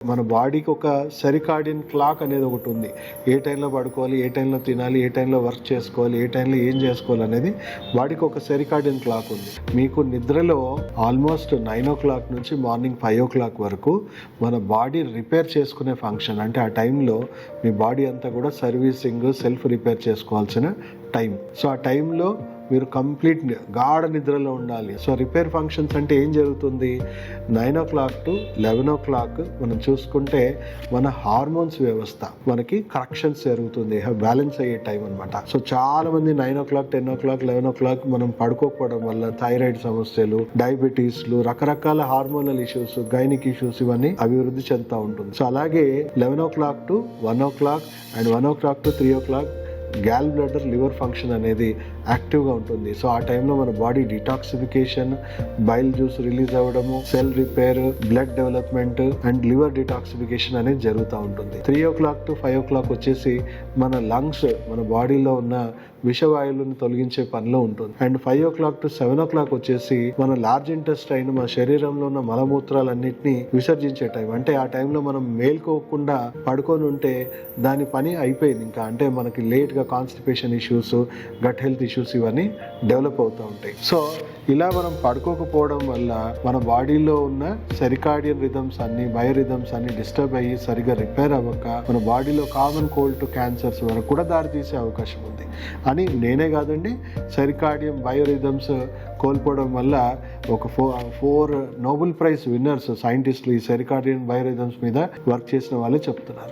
మన బాడీకి ఒక సెరికార్డియన్ క్లాక్ అనేది ఒకటి ఉంది. ఏ టైంలో పడుకోవాలి, ఏ టైంలో తినాలి, ఏ టైంలో వర్క్ చేసుకోవాలి, ఏ టైంలో ఏం చేసుకోవాలి అనేది బాడీకి ఒక సెరికార్డియన్ క్లాక్ ఉంది. మీకు నిద్రలో ఆల్మోస్ట్ 9 నుంచి మార్నింగ్ 5 వరకు మన బాడీ రిపేర్ చేసుకునే ఫంక్షన్, అంటే ఆ టైంలో మీ బాడీ అంతా కూడా సర్వీసింగ్, సెల్ఫ్ రిపేర్ చేసుకోవాల్సిన టైం. సో ఆ టైంలో మీరు కంప్లీట్ గాఢ నిద్రలో ఉండాలి. సో రిపేర్ ఫంక్షన్స్ అంటే ఏం జరుగుతుంది, 9 to 11 మనం చూసుకుంటే మన హార్మోన్స్ వ్యవస్థ మనకి కరెక్షన్స్ జరుగుతుంది, బ్యాలెన్స్ అయ్యే టైం అనమాట. సో చాలా మంది 9 10 11 మనం పడుకోకపోవడం వల్ల థైరాయిడ్ సమస్యలు, డయాబెటీస్లు, రకరకాల హార్మోనల్ ఇష్యూస్, గైనిక్ ఇష్యూస్ ఇవన్నీ అభివృద్ధి చెందుతూ ఉంటుంది. సో అలాగే 11 to 1 and 1 to 3 gall bladder, liver function అనేది యాక్టివ్గా ఉంటుంది. సో ఆ టైంలో మన body detoxification, bile juice release అవ్వడము, cell repair, blood development and liver detoxification అనేది జరుగుతూ ఉంటుంది. 3 to 5 వచ్చేసి మన లంగ్స్, మన బాడీలో ఉన్న విషవాయువులను తొలగించే పనిలో ఉంటుంది. అండ్ 5 to 7 వచ్చేసి మన లార్జ్ ఇంటెస్టైన్, మన శరీరంలో ఉన్న మలమూత్రాలన్నింటినీ విసర్జించే టైం. అంటే ఆ టైంలో మనం మేల్కోకుండా పడుకొని ఉంటే దాని పని అయిపోయింది ఇంకా, అంటే మనకి లేట్గా constipation issues, gut health issues ఇవన్నీ డెవలప్ అవుతూ ఉంటాయి. సో ఇలా మనం పడుకోకపోవడం వల్ల మన బాడీలో ఉన్న సెరికార్డియన్ రిథమ్స్ అన్ని, బయోరిథమ్స్ అన్ని డిస్టర్బ్ అయ్యి సరిగా రిపేర్ అవ్వక మన బాడీలో కామన్ కోల్డ్ టు క్యాన్సర్స్ వరకు కూడా దారితీసే అవకాశం ఉంది అని నేనే కాదండి, సెరికార్డియం బయోరిథమ్స్ కోల్పోవడం వల్ల ఒక 4 నోబెల్ ప్రైజ్ విన్నర్స్ సైంటిస్టులు ఈ సెరికార్డియన్ బయోరిథమ్స్ మీద వర్క్ చేసిన వాళ్ళే చెప్తున్నారు.